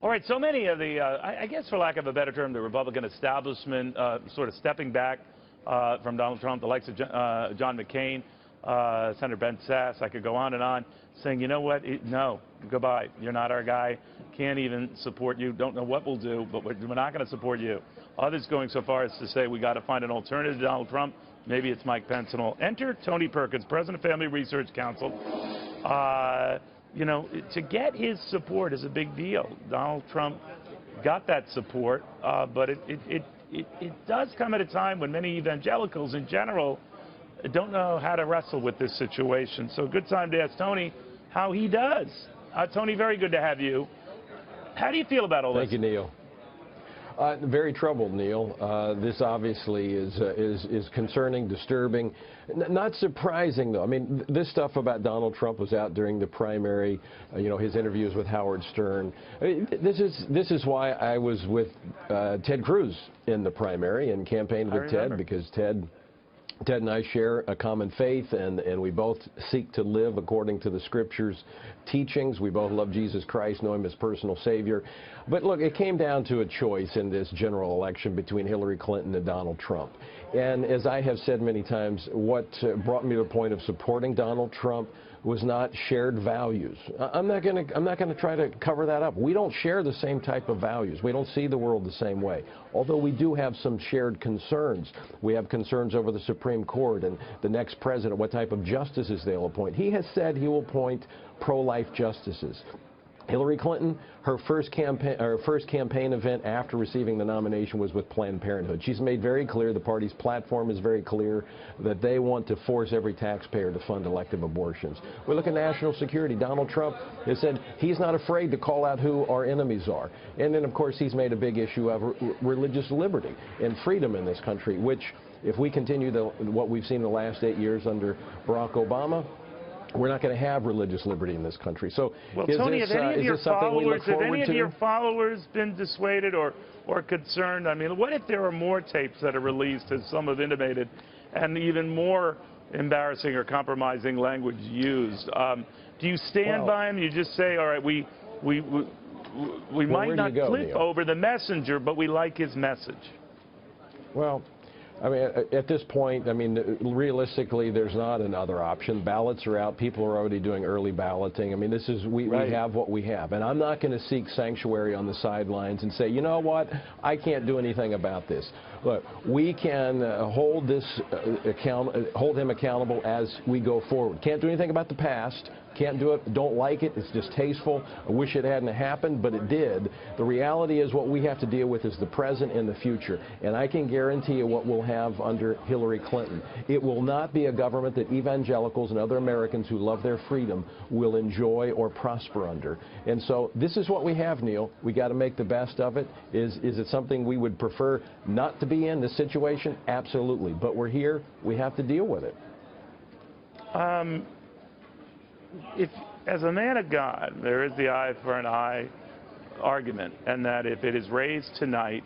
All right, so many of the, I guess for lack of a better term, the Republican establishment sort of stepping back from Donald Trump, the likes of John McCain, Senator Ben Sasse, I could go on, saying, you know what, no, goodbye, you're not our guy, can't even support you, don't know what we'll do, but we're not going to support you. Others going so far as to say we got to find an alternative to Donald Trump. Maybe it's Mike Pence and all. Enter Tony Perkins, President of Family Research Council. You know, to get his support is a big deal. Donald Trump got that support, but it does come at a time when many evangelicals in general don't know how to wrestle with this situation. So good time to ask Tony how he does. Tony, very good to have you. How do you feel about all this? Thank you, Neil. Very troubled, Neil. This obviously is concerning, disturbing. Not surprising, though. I mean, this stuff about Donald Trump was out during the primary, you know, his interviews with Howard Stern. I mean, this is why I was with Ted Cruz in the primary and campaigned with Ted, because Ted and I share a common faith, and we both seek to live according to the Scriptures' teachings. We both love Jesus Christ, know Him as personal Savior. But look, it came down to a choice in this general election between Hillary Clinton and Donald Trump. And as I have said many times, what brought me to the point of supporting Donald Trump was not shared values. I'm not going to try to cover that up. We don't share the same type of values. We don't see the world the same way. Although we do have some shared concerns. We have concerns over the Supreme Court and the next president, what type of justices they'll appoint. He has said he will appoint pro-life justices. Hillary Clinton, her first campaign event after receiving the nomination was with Planned Parenthood. She's made very clear, the party's platform is very clear, that they want to force every taxpayer to fund elective abortions. We look at national security. Donald Trump has said he's not afraid to call out who our enemies are. And then, of course, he's made a big issue of religious liberty and freedom in this country, which, if we continue what we've seen in the last 8 years under Barack Obama, we're not going to have religious liberty in this country. So, well, Tony, have any of your followers been dissuaded or concerned? I mean, what if there are more tapes that are released, as some have intimated, and even more embarrassing or compromising language used? Do you stand by them? You just say, all right, we might not clip over the messenger, but we like his message. Well, I mean, at this point, I mean, realistically, there's not another option. Ballots are out. People are already doing early balloting. I mean, this is, we have what we have. And I'm not going to seek sanctuary on the sidelines and say, you know what, I can't do anything about this. Look, we can hold him accountable as we go forward. Can't do anything about the past. Can't do it, don't like it, it's distasteful. I wish it hadn't happened, but it did. The reality is what we have to deal with is the present and the future. And I can guarantee you what we'll have under Hillary Clinton. It will not be a government that evangelicals and other Americans who love their freedom will enjoy or prosper under. And so this is what we have, Neil. We got to make the best of it. Is it something we would prefer not to be in, this situation? Absolutely. But we're here. We have to deal with it. If, as a man of God, there is the eye for an eye argument, and that if it is raised tonight,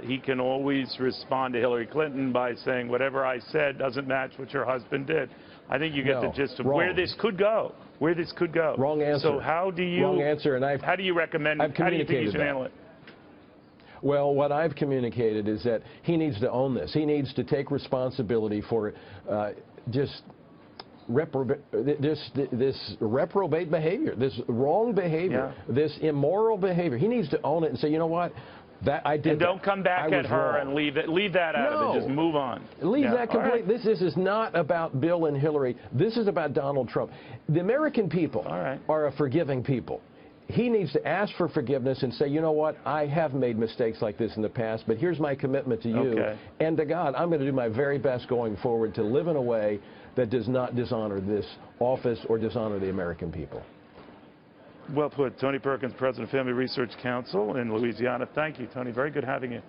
he can always respond to Hillary Clinton by saying, whatever I said doesn't match what your husband did. I think you get the gist of where this could go. Where this could go. Wrong answer. So how do you? Wrong answer, and how do you recommend? How do you think you should handle it? Well, what I've communicated is that he needs to own this. He needs to take responsibility for this reprobate behavior, this wrong behavior, this immoral behavior. He needs to own it and say, you know what, that I did. And don't come back at her and leave that out of it. Just move on. Leave that completely. This is not about Bill and Hillary. This is about Donald Trump. The American people are a forgiving people. He needs to ask for forgiveness and say, you know what, I have made mistakes like this in the past, but here's my commitment to you and to God. I'm going to do my very best going forward to live in a way that does not dishonor this office or dishonor the American people. Well put. Tony Perkins, President of Family Research Council in Louisiana. Thank you, Tony. Very good having you.